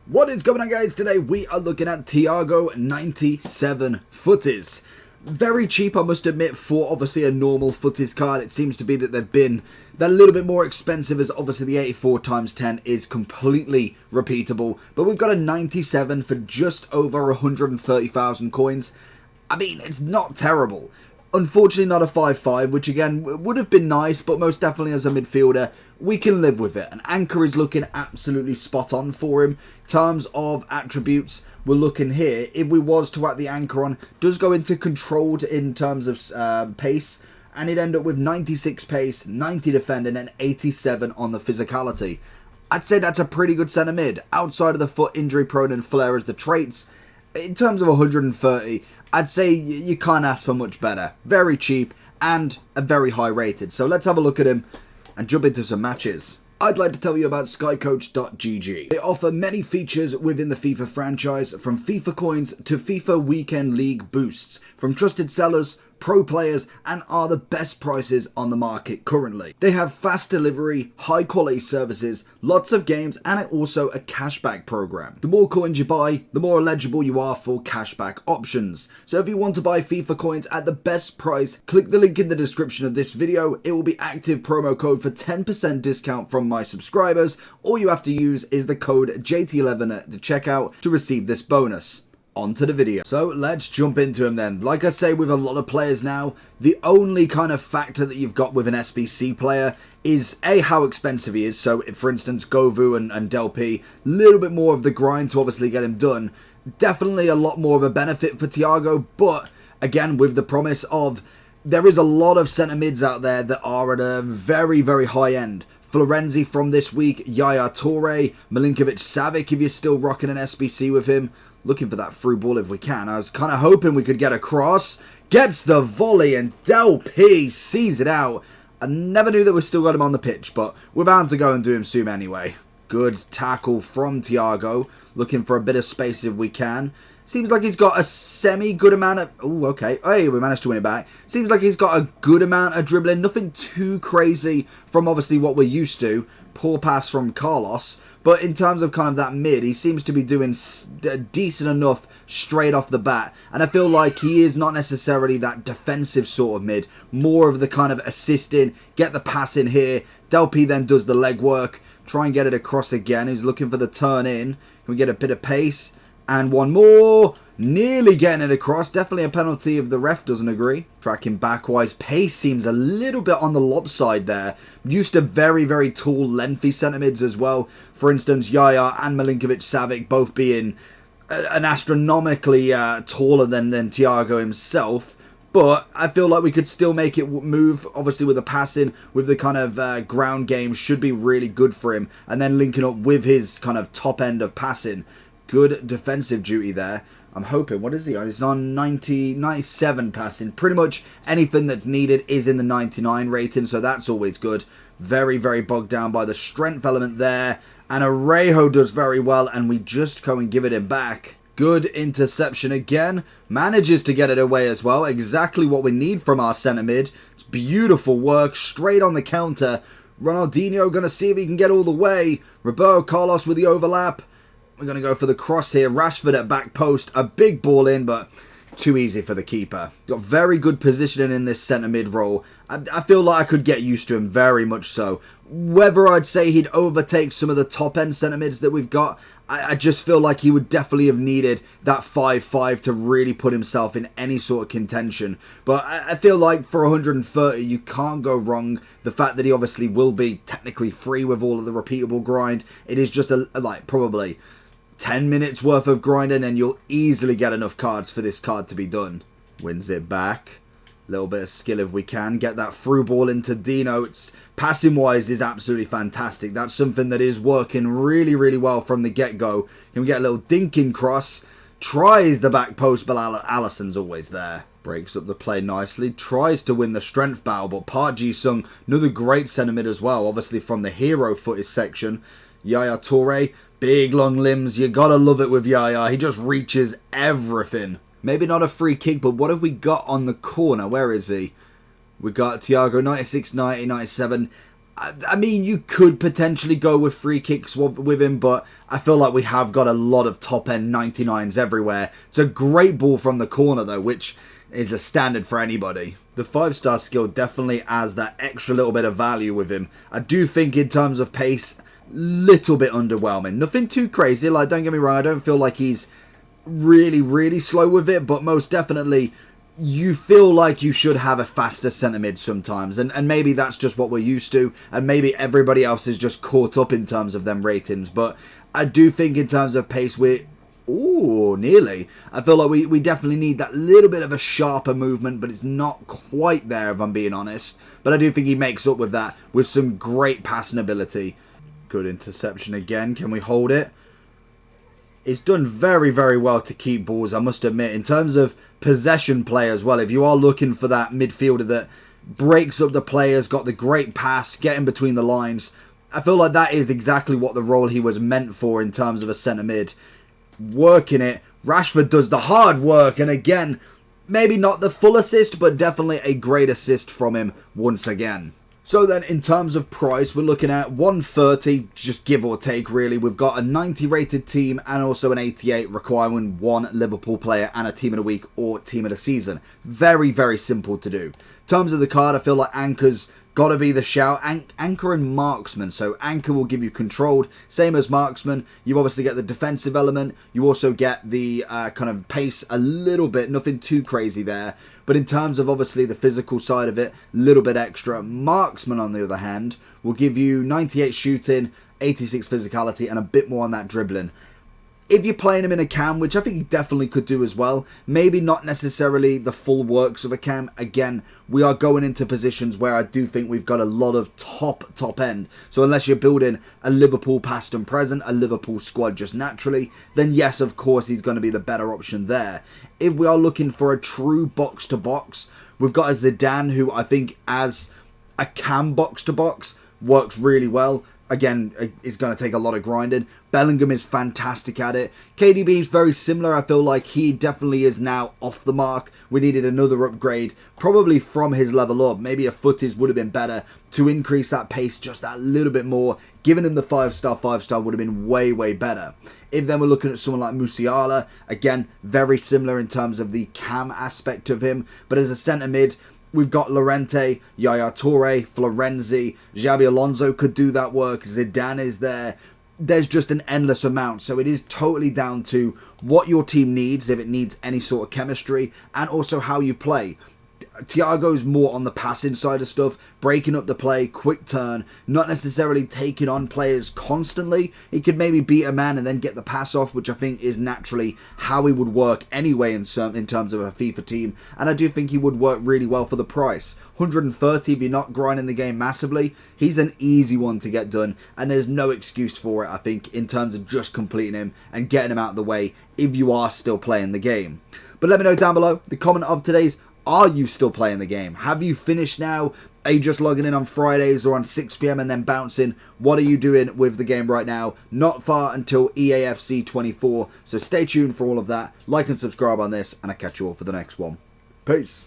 What is going on, guys? Today we are looking at Thiago 97 Futties. Very cheap, I must admit, for obviously a normal Futties card. It seems to be that they're a little bit more expensive, as obviously the 84 times 10 is completely repeatable. But we've got a 97 for just over 130,000 coins. I mean, it's not terrible. Unfortunately not a 5-5, which again would have been nice, but most definitely as a midfielder, we can live with it. And Enquiries is looking absolutely spot on for him. In terms of attributes, we're looking here, if we was to add the anchor on, does go into controlled in terms of pace, and it'd end up with 96 pace, 90 defending, and 87 on the physicality. I'd say that's a pretty good centre mid. Outside of the foot, injury prone, and flair as the traits, in terms of 130, I'd say you can't ask for much better. Very cheap and a very high rated. So let's have a look at him and jump into some matches. I'd like to tell you about skycoach.gg. They offer many features within the FIFA franchise, from FIFA coins to FIFA Weekend League boosts, from trusted sellers, pro players, and are the best prices on the market currently. They have fast delivery, high quality services, lots of games, and also a cashback program. The more coins you buy, the more eligible you are for cashback options. So if you want to buy FIFA coins at the best price, click the link in the description of this video. It will be active promo code for 10% discount from my subscribers. All you have to use is the code JT11 at the checkout to receive this bonus. On to the video. So let's jump into him then. Like I say, with a lot of players now, the only kind of factor that you've got with an SBC player is A, how expensive he is. So if, for instance, Govu and Del P, a little bit more of the grind to obviously get him done. Definitely a lot more of a benefit for Thiago, but again, with the promise of there is a lot of centre mids out there that are at a very, very high end. Florenzi from this week, Yaya Toure, Milinkovic-Savic if you're still rocking an SBC with him. Looking for that through ball if we can. I was kind of hoping we could get across. Gets the volley and Del P sees it out. I never knew that we still got him on the pitch, but we're bound to go and do him soon anyway. Good tackle from Thiago. Looking for a bit of space if we can. Seems like he's got a semi-good amount of... Oh, okay. Hey, we managed to win it back. Seems like he's got a good amount of dribbling. Nothing too crazy from obviously what we're used to. Poor pass from Carlos. But in terms of kind of that mid, he seems to be doing decent enough straight off the bat. And I feel like he is not necessarily that defensive sort of mid. More of the kind of assisting, get the pass in here. Del P then does the leg work. Try and get it across again. He's looking for the turn in. Can we get a bit of pace? And one more. Nearly getting it across. Definitely a penalty if the ref doesn't agree. Tracking backwise. Pace seems a little bit on the lob side there. Used to very, very tall, lengthy centre mids as well. For instance, Yaya and Milinkovic-Savic both being an astronomically taller than Thiago himself. But I feel like we could still make it move. Obviously with the passing, with the kind of ground game should be really good for him. And then linking up with his kind of top end of passing. Good defensive duty there. I'm hoping, what is he on? He's on 97 passing. Pretty much anything that's needed is in the 99 rating, so that's always good. Very, very bogged down by the strength element there. And Arejo does very well, and we just go and give it him back. Good interception again. Manages to get it away as well. Exactly what we need from our centre mid. It's beautiful work. Straight on the counter. Ronaldinho going to see if he can get all the way. Roberto Carlos with the overlap. We're going to go for the cross here. Rashford at back post. A big ball in, but too easy for the keeper. Got very good positioning in this centre mid role. I feel like I could get used to him, very much so. Whether I'd say he'd overtake some of the top end centre mids that we've got, I just feel like he would definitely have needed that 5-5 to really put himself in any sort of contention. But I feel like for 130, you can't go wrong. The fact that he obviously will be technically free with all of the repeatable grind. It is just like probably 10 minutes worth of grinding and you'll easily get enough cards for this card to be done. Wins it back. A little bit of skill if we can. Get that through ball into Dino. It's, passing wise is absolutely fantastic. That's something that is working really, really well from the get-go. Can we get a little dinking cross? Tries the back post, but Alisson's always there. Breaks up the play nicely. Tries to win the strength battle, but Park Ji-sung, another great centre mid as well. Obviously from the hero footage section. Yaya Toure, big long limbs. You gotta love it with Yaya. He just reaches everything. Maybe not a free kick, but what have we got on the corner? Where is he? We got Thiago 96, 90, 97. I mean, you could potentially go with free kicks with him, but I feel like we have got a lot of top-end 99s everywhere. It's a great ball from the corner, though, which is a standard for anybody. The 5-star skill definitely adds that extra little bit of value with him. I do think in terms of pace, little bit underwhelming. Nothing too crazy, like, don't get me wrong, I don't feel like he's really slow with it, but most definitely you feel like you should have a faster centre mid sometimes, and maybe that's just what we're used to, and maybe everybody else is just caught up in terms of them ratings, but I do think in terms of pace we're nearly. I feel like we definitely need that little bit of a sharper movement, but it's not quite there if I'm being honest, but I do think he makes up with that with some great passing ability. Good interception again, can we hold it? It's done very well to keep balls, I must admit. In terms of possession play as well, if you are looking for that midfielder that breaks up the players, got the great pass, getting between the lines, I feel like that is exactly what the role he was meant for in terms of a centre mid. Working it, Rashford does the hard work, and again, maybe not the full assist, but definitely a great assist from him once again. So then, in terms of price, we're looking at 130, just give or take, really. We've got a 90 rated team and also an 88 requiring one Liverpool player and a team of the week or team of the season. Very simple to do. In terms of the card, I feel like Anchor's got to be the shout. Anchor and Marksman. So Anchor will give you controlled, same as Marksman. You obviously get the defensive element. You also get the kind of pace a little bit. Nothing too crazy there. But in terms of obviously the physical side of it, a little bit extra. Marksman, on the other hand, will give you 98 shooting, 86 physicality, and a bit more on that dribbling. If you're playing him in a cam, which I think he definitely could do as well, maybe not necessarily the full works of a cam. Again, we are going into positions where I do think we've got a lot of top end. So unless you're building a Liverpool past and present, a Liverpool squad just naturally, then yes, of course, he's going to be the better option there. If we are looking for a true box-to-box, we've got a Zidane who I think as a cam box-to-box works really well. Again, it's going to take a lot of grinding. Bellingham is fantastic at it. KDB is very similar. I feel like he definitely is now off the mark. We needed another upgrade, probably from his level up. Maybe a Futties would have been better to increase that pace just that little bit more. Giving him the 5-star would have been way better. If then we're looking at someone like Musiala, again, very similar in terms of the cam aspect of him. But as a centre mid, we've got Llorente, Yaya Toure, Florenzi, Xabi Alonso could do that work, Zidane is there. There's just an endless amount, so it is totally down to what your team needs, if it needs any sort of chemistry, and also how you play. Thiago's more on the passing side of stuff, breaking up the play, quick turn, not necessarily taking on players constantly. He could maybe beat a man and then get the pass off, which I think is naturally how he would work anyway in terms of a FIFA team, and I do think he would work really well for the price. 130 if you're not grinding the game massively, he's an easy one to get done, and there's no excuse for it, I think, in terms of just completing him and getting him out of the way if you are still playing the game. But let me know down below, the comment of today's, are you still playing the game? Have you finished now? Are you just logging in on Fridays or on 6 PM and then bouncing? What are you doing with the game right now? Not far until EAFC 24, so stay tuned for all of that. Like and subscribe on this, and I'll catch you all for the next one. Peace.